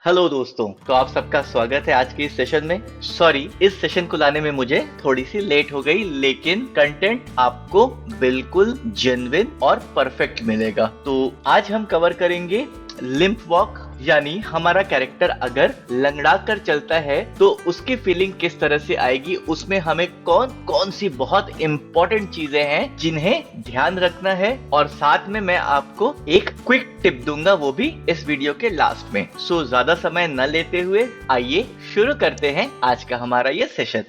Hello दोस्तों, तो आप सबका स्वागत है आज के इस सेशन में। सॉरी, इस सेशन को लाने में मुझे थोड़ी सी लेट हो गई, लेकिन कंटेंट आपको बिल्कुल जेन्युइन और परफेक्ट मिलेगा। तो आज हम कवर करेंगे लिम्प वॉक, यानी हमारा कैरेक्टर अगर लंगड़ा कर चलता है तो उसकी फीलिंग किस तरह से आएगी, उसमें हमें कौन कौन सी बहुत इंपॉर्टेंट चीजें हैं जिन्हें ध्यान रखना है, और साथ में मैं आपको एक क्विक टिप दूंगा, वो भी इस वीडियो के लास्ट में। सो ज्यादा समय न लेते हुए आइए शुरू करते हैं आज का हमारा ये सेशन।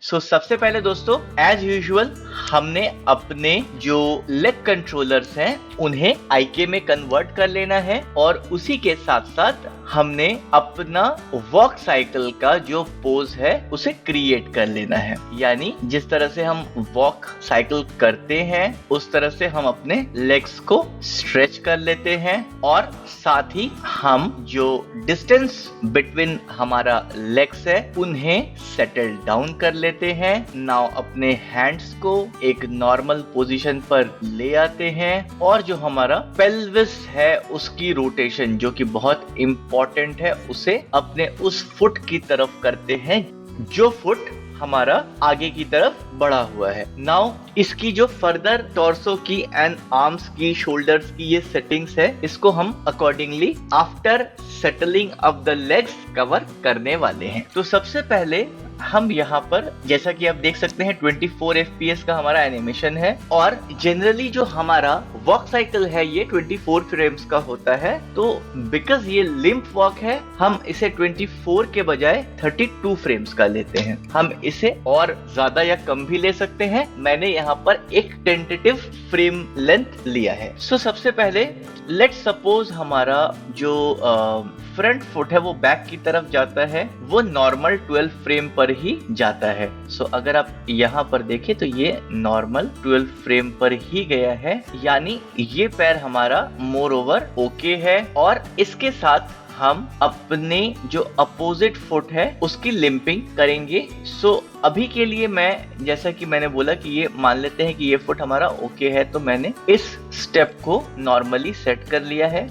सबसे पहले दोस्तों, एज यूजुअल हमने अपने जो लेग कंट्रोलर्स हैं उन्हें आईके में कन्वर्ट कर लेना है, और उसी के साथ साथ हमने अपना वॉक साइकिल का जो पोज है उसे क्रिएट कर लेना है। यानी जिस तरह से हम वॉक साइकिल करते हैं उस तरह से हम अपने लेग्स को स्ट्रेच कर लेते हैं, और साथ ही हम जो डिस्टेंस बिटवीन हमारा लेग्स है उन्हें सेटल डाउन कर लेते हैं। नाउ अपने हैंड्स को एक नॉर्मल पोजीशन पर ले आते हैं, और जो हमारा पेल्विस है उसकी रोटेशन, जो कि बहुत इंपॉर्टेंट है, उसे अपने उस फुट की तरफ करते हैं जो फुट हमारा आगे की तरफ बढ़ा हुआ है। नाउ इसकी जो फर्दर टॉर्सो की एंड आर्म्स की, शोल्डर्स की ये सेटिंग्स है, इसको हम accordingly after settling of the legs cover करने वाले हैं। तो सबसे पहले हम यहाँ पर, जैसा कि आप देख सकते हैं, 24 FPS का हमारा एनिमेशन है, और जनरली जो हमारा वॉक साइकिल है ये 24 फ्रेम्स का होता है। तो बिकॉज ये लिम्प वॉक है, हम इसे 24 के बजाय 32 फ्रेम्स का लेते हैं। हम इसे और ज्यादा या कम भी ले सकते हैं। मैंने यहाँ पर एक टेंटेटिव फ्रेम लेंथ लिया है। सबसे पहले लेट्स सपोज हमारा जो फ्रंट फुट है वो बैक की तरफ जाता है, वो नॉर्मल 12 फ्रेम पर ही जाता है। अगर आप यहाँ पर देखें तो ये नॉर्मल 12 फ्रेम पर ही गया है, यानी ये पैर हमारा मोर ओवर ओके है। और इसके साथ हम अपने जो अपोजिट फुट है उसकी लिम्पिंग करेंगे। अभी के लिए मैं, जैसा कि मैंने बोला कि ये मान लेते हैं कि ये फुट हमारा ओके है, तो मैंने इस स्टेप को नॉर्मली सेट कर लिया है।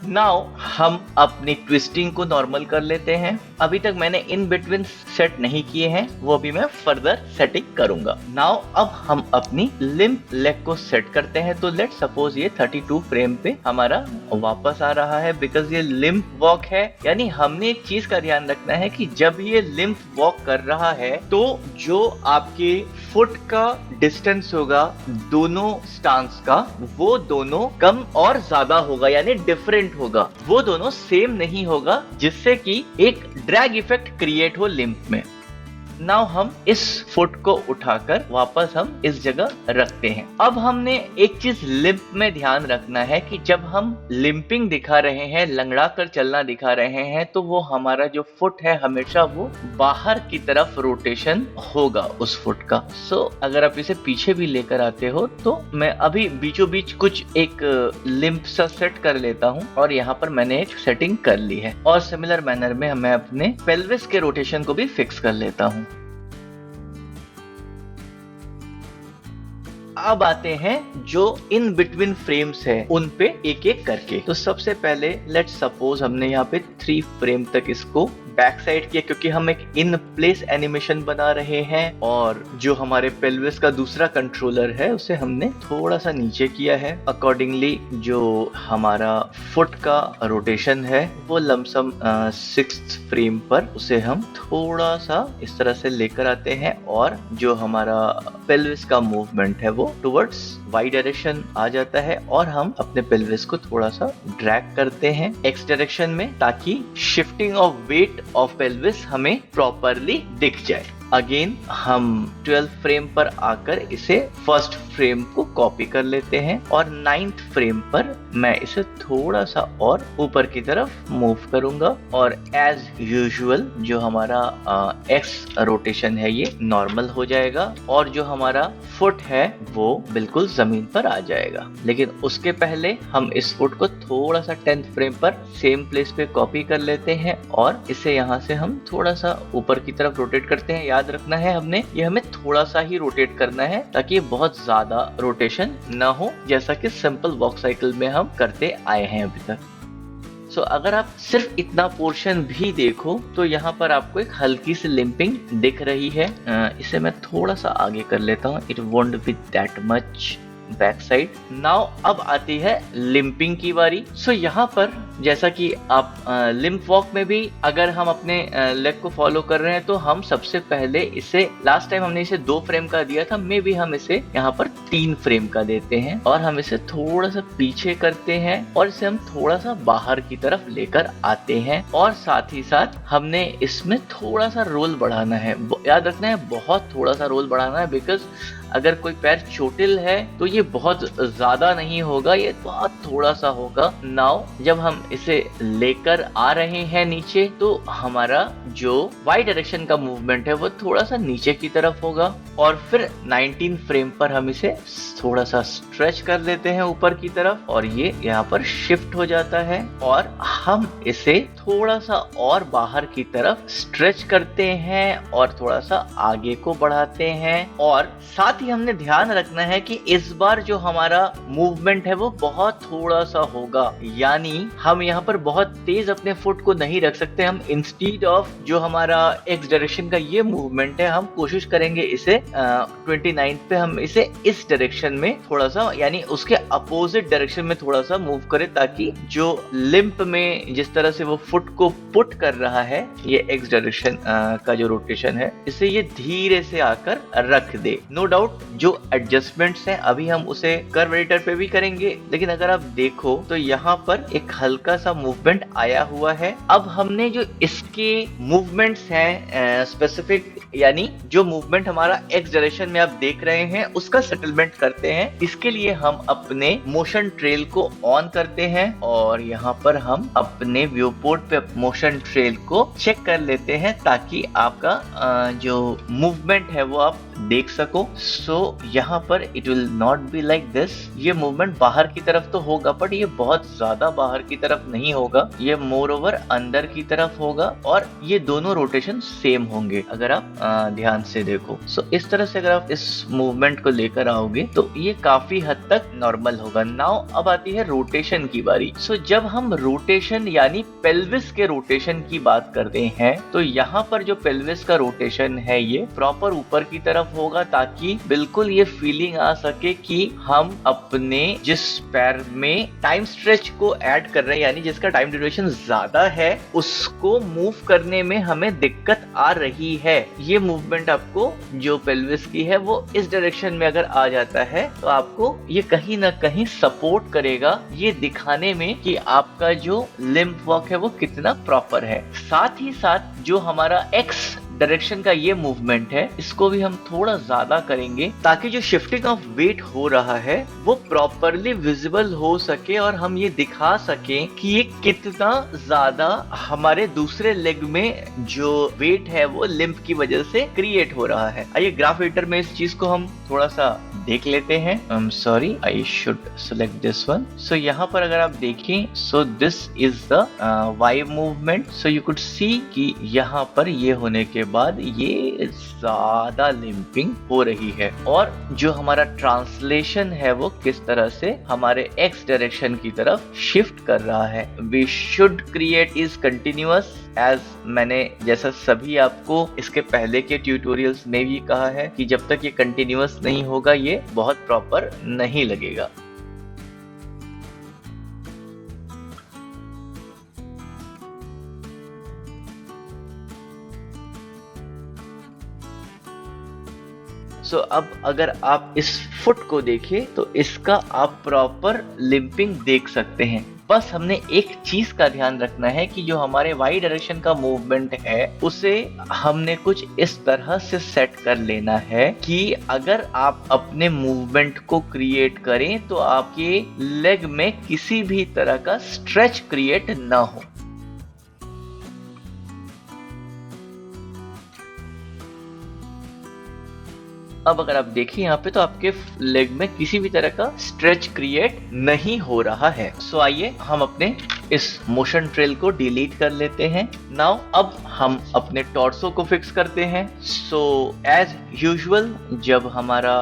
नाउ हम अपनी ट्विस्टिंग को नॉर्मल कर लेते हैं। अभी तक मैंने इन बिटवीन सेट नहीं किए हैं, वो भी मैं फर्दर सेटिंग करूंगा। नाउ अब हम अपनी लिम्प लेग को सेट करते हैं। तो लेट सपोज ये 32 फ्रेम पे हमारा वापस आ रहा है, बिकॉज ये लिम्प वॉक है। यानी हमने एक चीज का ध्यान रखना है कि जब ये लिम्प वॉक कर रहा है तो जो आपके फुट का डिस्टेंस होगा दोनों स्टांस का, वो दोनों कम और ज्यादा होगा, यानी डिफरेंट होगा, वो दोनों सेम नहीं होगा, जिससे कि एक ड्रैग इफेक्ट क्रिएट हो लिम्प में। नाउ हम इस फुट को उठाकर वापस हम इस जगह रखते हैं। अब हमने एक चीज लिम्प में ध्यान रखना है कि जब हम लिम्पिंग दिखा रहे हैं, लंगड़ा कर चलना दिखा रहे हैं, तो वो हमारा जो फुट है हमेशा वो बाहर की तरफ रोटेशन होगा उस फुट का। अगर आप इसे पीछे भी लेकर आते हो तो मैं अभी बीचों बीच कुछ एक लिम्प सा सेट कर लेता हूँ, और यहाँ पर मैंने एक सेटिंग कर ली है। और सिमिलर मैनर में मैं अपने पेल्विस के रोटेशन को भी फिक्स कर लेता हूँ। अब आते हैं जो इन बिटवीन फ्रेम्स है उन पे एक एक करके। तो सबसे पहले लेट्स सपोज हमने यहाँ पे 3 फ्रेम तक इसको बैक साइड किया, क्योंकि हम एक इन प्लेस एनिमेशन बना रहे हैं, और जो हमारे पेल्विस का दूसरा कंट्रोलर है उसे हमने थोड़ा सा नीचे किया है। अकॉर्डिंगली जो हमारा फुट का रोटेशन है वो लमसम 6th फ्रेम पर उसे हम थोड़ा सा इस तरह से लेकर आते हैं, और जो हमारा पेल्विस का मूवमेंट है वो टुवर्ड्स वाई डायरेक्शन आ जाता है, और हम अपने पेल्विस को थोड़ा सा ड्रैग करते हैं एक्स डायरेक्शन में, ताकि shifting of weight of pelvis हमें प्रॉपरली दिख जाए। अगेन हम 12 फ्रेम पर आकर इसे फर्स्ट फ्रेम को कॉपी कर लेते हैं, और 9th फ्रेम पर मैं इसे थोड़ा सा और ऊपर की तरफ मूव करूंगा, और एज यूजुअल जो हमारा एक्स रोटेशन है ये नॉर्मल हो जाएगा, और जो हमारा फुट है वो बिल्कुल जमीन पर आ जाएगा। लेकिन उसके पहले हम इस फुट को थोड़ा सा 10th फ्रेम पर सेम प्लेस पे कॉपी कर लेते हैं, और इसे यहाँ से हम थोड़ा सा ऊपर की तरफ रोटेट करते हैं। याद रखना है हमने, ये हमें थोड़ा सा ही रोटेट करना है ताकि ये बहुत ज्यादा रोटेशन ना हो, जैसा कि सिंपल वॉक साइकिल में हम करते आए हैं अभी तक। सो अगर आप सिर्फ इतना पोर्शन भी देखो तो यहाँ पर आपको एक हल्की सी लिंपिंग दिख रही है। इसे मैं थोड़ा सा आगे कर लेता हूँ, it won't be that much back side. Now अब आती है लिंपिंग की बारी। सो यहाँ पर जैसा कि आप लिम्प वॉक में भी अगर हम अपने लेग को फॉलो कर रहे हैं तो हम सबसे पहले इसे, लास्ट टाइम हमने इसे 2 फ्रेम का दिया था, मे भी हम इसे यहाँ पर 3 फ्रेम का देते हैं और हम इसे थोड़ा सा पीछे करते हैं और इसे हम थोड़ा सा बाहर की तरफ लेकर आते हैं और साथ ही साथ हमने इसमें थोड़ा सा रोल बढ़ाना है। याद रखना है बहुत थोड़ा सा रोल बढ़ाना है, बिकॉज अगर कोई पैर चोटिल है तो ये बहुत ज्यादा नहीं होगा, ये बहुत थोड़ा सा होगा। नाउ जब हम इसे लेकर आ रहे हैं नीचे तो हमारा जो वाई डायरेक्शन का मूवमेंट है वो थोड़ा सा नीचे की तरफ होगा और फिर 19 फ्रेम पर हम इसे थोड़ा सा स्ट्रेच कर देते हैं ऊपर की तरफ और ये यहाँ पर शिफ्ट हो जाता है और हम इसे थोड़ा सा और बाहर की तरफ स्ट्रेच करते हैं और थोड़ा सा आगे को बढ़ाते हैं। और साथ ही हमने ध्यान रखना है कि इस बार जो हमारा मूवमेंट है वो बहुत थोड़ा सा होगा, यानी हम यहाँ पर बहुत तेज अपने फुट को नहीं रख सकते। हम इंस्टीड ऑफ जो हमारा एक्स डायरेक्शन का ये मूवमेंट है हम कोशिश करेंगे इसे 29 पे हम इसे इस डायरेक्शन में थोड़ा सा, यानी उसके अपोजिट डायरेक्शन में थोड़ा सा मूव करें ताकि जो लिम्प में जिस तरह से वो फुट को पुट कर रहा है, ये एक्स डायरेक्शन का जो रोटेशन है, इसे ये धीरे से आकर रख दे। नो डाउट जो एडजस्टमेंट्स हैं अभी हम उसे कर्व एडिटर पे भी करेंगे, लेकिन अगर आप देखो तो यहाँ पर एक हल्का सा मूवमेंट आया हुआ है। अब हमने जो इसके मूवमेंट्स हैं स्पेसिफिक, यानी जो मूवमेंट हमारा एक्स डायरेक्शन में आप देख रहे हैं उसका सेटलमेंट करते हैं। इसके लिए हम अपने मोशन ट्रेल को ऑन करते हैं और यहाँ पर हम अपने व्यू पोर्ट पे मोशन ट्रेल को चेक कर लेते हैं ताकि आपका जो मूवमेंट है वो आप देख सको। सो यहाँ पर it will not be like this, ये मूवमेंट बाहर की तरफ तो होगा बट ये बहुत ज्यादा बाहर की तरफ नहीं होगा, ये मोर ओवर अंदर की तरफ होगा और ये दोनों रोटेशन सेम होंगे अगर आप ध्यान से देखो। सो इस तरह से अगर आप इस मूवमेंट को लेकर आओगे तो ये काफी हद तक नॉर्मल होगा। नाउ अब आती है रोटेशन की बारी। सो जब हम रोटेशन यानी पेल्विस के रोटेशन की बात करते हैं तो यहाँ पर जो पेल्विस का रोटेशन है ये प्रॉपर ऊपर की तरफ होगा ताकि बिल्कुल ये फीलिंग आ सके कि हम अपने जिस पैर में टाइम स्ट्रेच को ऐड कर रहे हैं, यानी जिसका टाइम ड्यूरेशन ज्यादा है, उसको मूव करने में हमें दिक्कत आ रही है। ये मूवमेंट आपको जो पेल्विस की है वो इस डायरेक्शन में अगर आ जाता है तो आपको ये कहीं ना कहीं सपोर्ट करेगा ये दिखाने में कि आपका जो लिम्प वॉक है वो कितना प्रॉपर है। साथ ही साथ जो हमारा एक्स डायरेक्शन का ये मूवमेंट है इसको भी हम थोड़ा ज्यादा करेंगे ताकि जो शिफ्टिंग ऑफ वेट हो रहा है वो प्रॉपरली विजिबल हो सके और हम ये दिखा सके कि ये कितना ज्यादा हमारे दूसरे लेग में जो वेट है वो लिम्प की वजह से क्रिएट हो रहा है। आइए ग्राफ एडिटर में इस चीज को हम थोड़ा सा देख लेते हैं। Sorry, I should select this one. So यहाँ पर अगर आप देखें, so this is the Y movement. So you could see कि यहाँ पर ये होने के बाद ये ज्यादा लिम्पिंग हो रही है और जो हमारा ट्रांसलेशन है वो किस तरह से हमारे एक्स डायरेक्शन की तरफ शिफ्ट कर रहा है। We should create is continuous, as मैंने जैसा सभी आपको इसके पहले के ट्यूटोरियल्स में भी कहा है कि जब तक ये कंटिन्यूअस नहीं होगा ये बहुत प्रॉपर नहीं लगेगा। सो अब अगर आप इस फुट को देखें तो इसका आप प्रॉपर लिम्पिंग देख सकते हैं। बस हमने एक चीज का ध्यान रखना है कि जो हमारे वाई डायरेक्शन का मूवमेंट है उसे हमने कुछ इस तरह से सेट कर लेना है कि अगर आप अपने मूवमेंट को क्रिएट करें तो आपके लेग में किसी भी तरह का स्ट्रेच क्रिएट ना हो। अब अगर आप देखिए यहाँ पे तो आपके लेग में किसी भी तरह का स्ट्रेच क्रिएट नहीं हो रहा है। सो आइए हम अपने इस मोशन ट्रेल को डिलीट कर लेते हैं। नाउ अब हम अपने टॉर्सो को फिक्स करते हैं। सो एज यूजुअल जब हमारा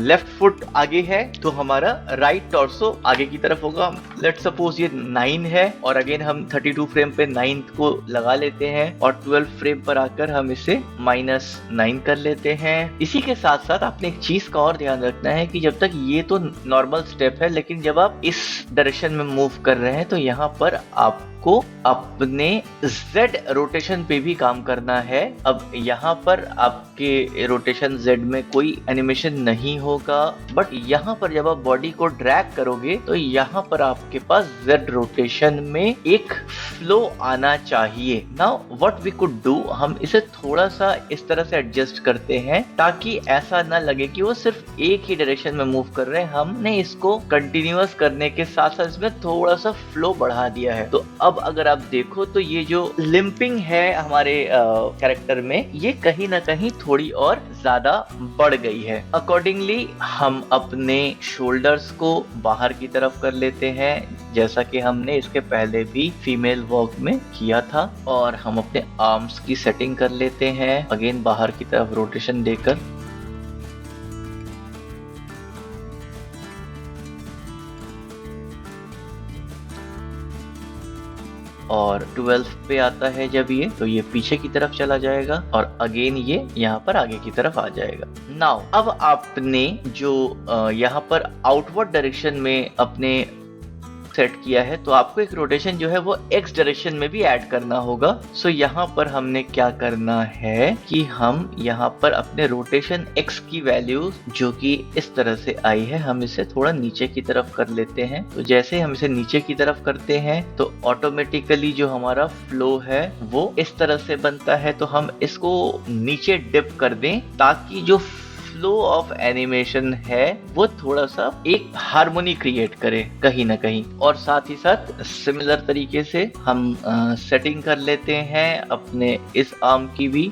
लेफ्ट फुट आगे है तो हमारा राइट टॉर्सो आगे की तरफ होगा। लेट्स सपोज ये 9 है और अगेन हम 32 फ्रेम पे 9 को लगा लेते हैं और 12 फ्रेम पर आकर हम इसे -9 कर लेते हैं। इसी के साथ साथ आपने एक चीज का और ध्यान रखना है कि जब तक ये तो नॉर्मल स्टेप है, लेकिन जब आप इस डायरेक्शन में मूव कर रहे हैं तो यहाँ पर आपको अपने Z रोटेशन पे भी काम करना है। अब यहाँ पर आपके रोटेशन Z में कोई एनिमेशन नहीं होगा, बट यहाँ पर जब आप बॉडी को ड्रैग करोगे तो यहाँ पर आपके पास Z रोटेशन में एक फ्लो आना चाहिए। Now what we could do, हम इसे थोड़ा सा इस तरह से एडजस्ट करते हैं ताकि ऐसा ना लगे कि वो सिर्फ एक ही डायरेक्शन में मूव कर रहे हैं। हमने इसको कंटिन्यूअस करने के साथ साथ इसमें थोड़ा सा फ्लो बढ़ा दिया है। तो अब अगर आप देखो तो ये जो लिंपिंग है हमारे कैरेक्टर में, ये कहीं ना कहीं थोड़ी और ज्यादा बढ़ गई है। अकॉर्डिंगली हम अपने शोल्डर्स को बाहर की तरफ कर लेते हैं, जैसा कि हमने इसके पहले भी फीमेल वॉक में किया था। और हम अपने आर्म्स की सेटिंग कर लेते हैं, अगेन बाहर की तरफ रोटेशन देकर। और 12 पे आता है जब ये, तो ये पीछे की तरफ चला जाएगा और अगेन ये यहाँ पर आगे की तरफ आ जाएगा। नाउ अब आपने जो यहाँ पर आउटवर्ड डायरेक्शन में अपने सेट किया है, तो आपको एक रोटेशन जो है वो एक्स डायरेक्शन में भी ऐड करना होगा। सो यहाँ पर हमने क्या करना है कि हम यहाँ पर अपने रोटेशन एक्स की वैल्यू जो कि इस तरह से आई है, हम इसे थोड़ा नीचे की तरफ कर लेते हैं। तो जैसे हम इसे नीचे की तरफ करते हैं तो ऑटोमेटिकली जो हमारा फ्लो है वो इस तरह से बनता है। तो हम इसको नीचे डिप कर दें ताकि जो फ्लो ऑफ एनिमेशन है वो थोड़ा सा एक हार्मोनी क्रिएट करे कहीं ना कहीं। और साथ ही साथ सिमिलर तरीके से हम सेटिंग कर लेते हैं अपने इस आर्म की भी।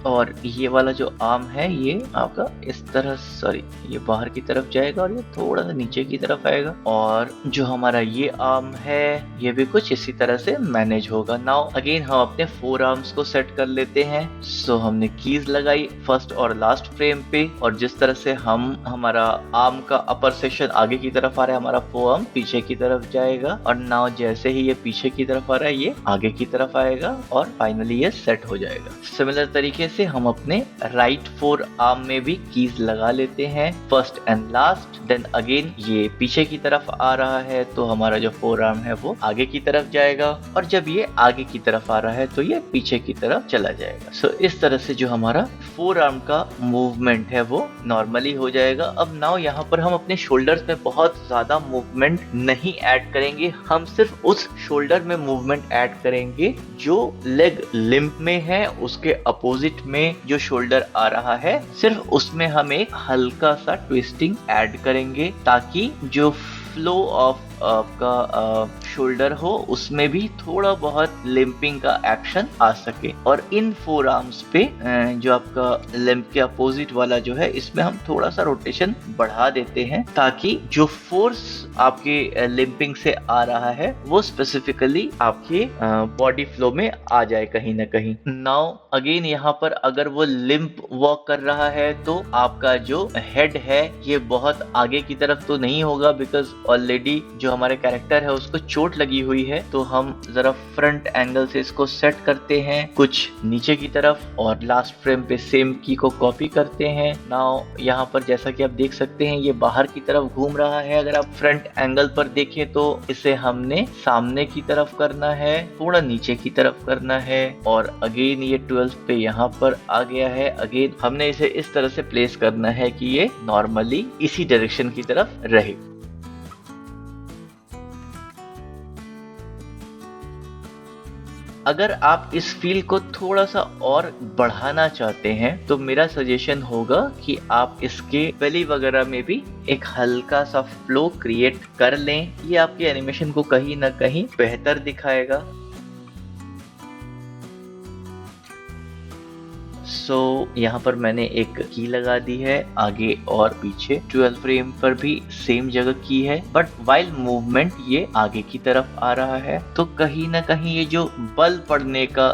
और ये वाला जो आर्म है ये आपका इस तरह, सॉरी ये बाहर की तरफ जाएगा और ये थोड़ा सा नीचे की तरफ आएगा। और जो हमारा ये आर्म है ये भी कुछ इसी तरह से मैनेज होगा। नाउ अगेन हम अपने 4 आर्म्स को सेट कर लेते हैं। सो हमने कीज लगाई फर्स्ट और लास्ट फ्रेम पे, और जिस तरह से हमारा आर्म का अपर सेक्शन आगे की तरफ आ रहा है, हमारा फोआर्म पीछे की तरफ जाएगा। और नाउ जैसे ही ये पीछे की तरफ आ रहा है ये आगे की तरफ आएगा और फाइनली ये सेट हो जाएगा। सिमिलर तरीके से हम अपने राइट 4 आर्म में भी कीज लगा लेते हैं, first and last. Then again ये पीछे की तरफ आ रहा है तो हमारा जो 4 आर्म है वो आगे की तरफ जाएगा, और जब ये आगे की तरफ आ रहा है तो ये पीछे की तरफ चला जाएगा। सो इस तरह से जो हमारा 4 आर्म का मूवमेंट है वो नॉर्मली हो जाएगा। अब नाउ यहाँ पर हम अपने शोल्डर्स में बहुत ज्यादा मूवमेंट नहीं ऐड करेंगे, हम सिर्फ उस शोल्डर में मूवमेंट ऐड करेंगे जो लेग लिम्प में है, उसके अपोजिट में जो शोल्डर आ रहा है सिर्फ उसमें हम एक हल्का सा ट्विस्टिंग ऐड करेंगे ताकि जो फ्लो ऑफ आपका शोल्डर हो उसमें भी थोड़ा बहुत लिम्पिंग का एक्शन आ सके। और इन 4 आर्म्स पे जो आपका लिम्प के अपोजिट वाला जो है इसमें हम थोड़ा सा रोटेशन बढ़ा देते हैं ताकि जो फोर्स आपके लिम्पिंग से आ रहा है वो स्पेसिफिकली आपके बॉडी फ्लो में आ जाए कहीं ना कहीं। नाउ अगेन यहाँ पर अगर वो लिम्प वॉक कर रहा है तो आपका जो हेड है ये बहुत आगे की तरफ तो नहीं होगा, बिकॉज ऑलरेडी जो हमारे कैरेक्टर है उसको चोट लगी हुई है। तो हम जरा फ्रंट एंगल से इसको सेट करते हैं कुछ नीचे की तरफ, और लास्ट फ्रेम पे सेम की को कॉपी करते हैं। नाउ यहाँ पर जैसा कि आप देख सकते हैं ये बाहर की तरफ घूम रहा है। अगर आप फ्रंट एंगल पर देखें तो इसे हमने सामने की तरफ करना है, थोड़ा नीचे की तरफ करना है, और अगेन ये 12 पे यहाँ पर आ गया है। अगेन हमने इसे इस तरह से प्लेस करना है कि ये नॉर्मली इसी डायरेक्शन की तरफ रहे। अगर आप इस फील को थोड़ा सा और बढ़ाना चाहते हैं तो मेरा सजेशन होगा कि आप इसके बेली वगैरह में भी एक हल्का सा फ्लो क्रिएट कर लें। ये आपके एनिमेशन को कहीं ना कहीं बेहतर दिखाएगा। यहाँ पर मैंने एक की लगा दी है आगे और पीछे। 12 फ्रेम पर भी सेम जगह की है, बट वाइल मूवमेंट ये आगे की तरफ आ रहा है, तो कहीं ना कहीं ये जो बल पड़ने का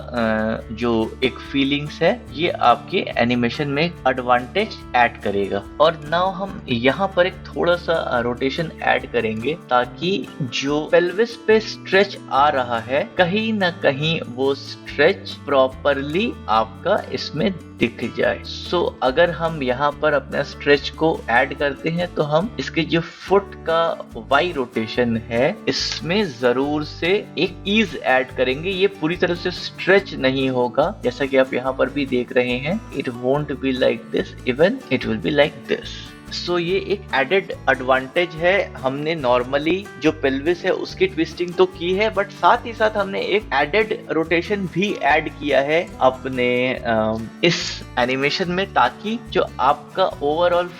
जो एक फीलिंग्स है ये आपके एनिमेशन में एडवांटेज ऐड करेगा। और नाउ हम यहाँ पर एक थोड़ा सा रोटेशन ऐड करेंगे ताकि जो पेल्विस पे स्ट्रेच आ रहा है कहीं ना कहीं वो स्ट्रेच प्रॉपरली आपका इसमें दिख जाए। अगर हम यहाँ पर अपना स्ट्रेच को ऐड करते हैं तो हम इसके जो फुट का वाई रोटेशन है इसमें जरूर से एक ईज ऐड करेंगे। ये पूरी तरह से स्ट्रेच नहीं होगा, जैसा कि आप यहाँ पर भी देख रहे हैं। It won't be like this, even it will be like this. ये एक एडेड एडवांटेज है। हमने नॉर्मली जो पेल्विस है उसकी ट्विस्टिंग तो की है, बट साथ ही साथ हमने एक एडेड रोटेशन भी ऐड किया है अपने इस एनिमेशन में, ताकि जो आपका ओवरऑल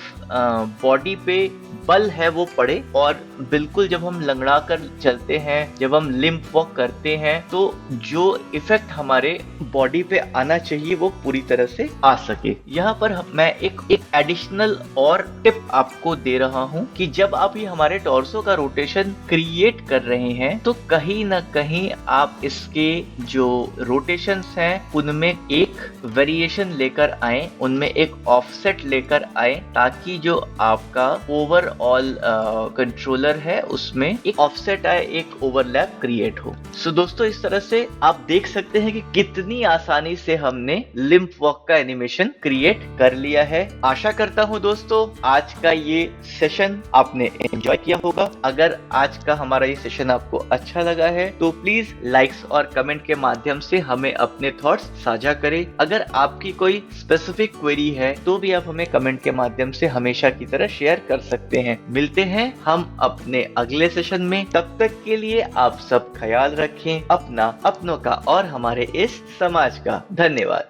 बॉडी पे बल है वो पड़े और बिल्कुल जब हम लंगड़ा कर चलते हैं, जब हम लिम्प वॉक करते हैं, तो जो इफेक्ट हमारे बॉडी पे आना चाहिए वो पूरी तरह से आ सके। यहाँ पर मैं एक एडिशनल और टिप आपको दे रहा हूँ कि जब आप ये हमारे टॉर्सो का रोटेशन क्रिएट कर रहे हैं तो कहीं ना कहीं आप इसके जो रोटेशंस हैं उनमें एक वेरिएशन लेकर आए, उनमें एक ऑफसेट लेकर आए, ताकि जो आपका ओवरऑल कंट्रोलर है उसमें एक ऑफसेट आए, एक ओवरलैप क्रिएट हो। दोस्तों इस तरह से आप देख सकते हैं कि कितनी आसानी से हमने लिम्प वॉक का एनिमेशन क्रिएट कर लिया है। आशा करता हूं दोस्तों आज का ये सेशन आपने एंजॉय किया होगा। अगर आज का हमारा ये सेशन आपको अच्छा लगा है तो प्लीज लाइक्स और कमेंट के माध्यम से हमें अपने थॉट्स साझा करें। अगर आपकी कोई स्पेसिफिक क्वेरी है तो भी आप हमें कमेंट के माध्यम से हमेशा की तरह शेयर कर सकते हैं। मिलते हैं हम अपने अगले सेशन में, तब तक के लिए आप सब ख्याल रखें अपना, अपनों का और हमारे इस समाज का। धन्यवाद।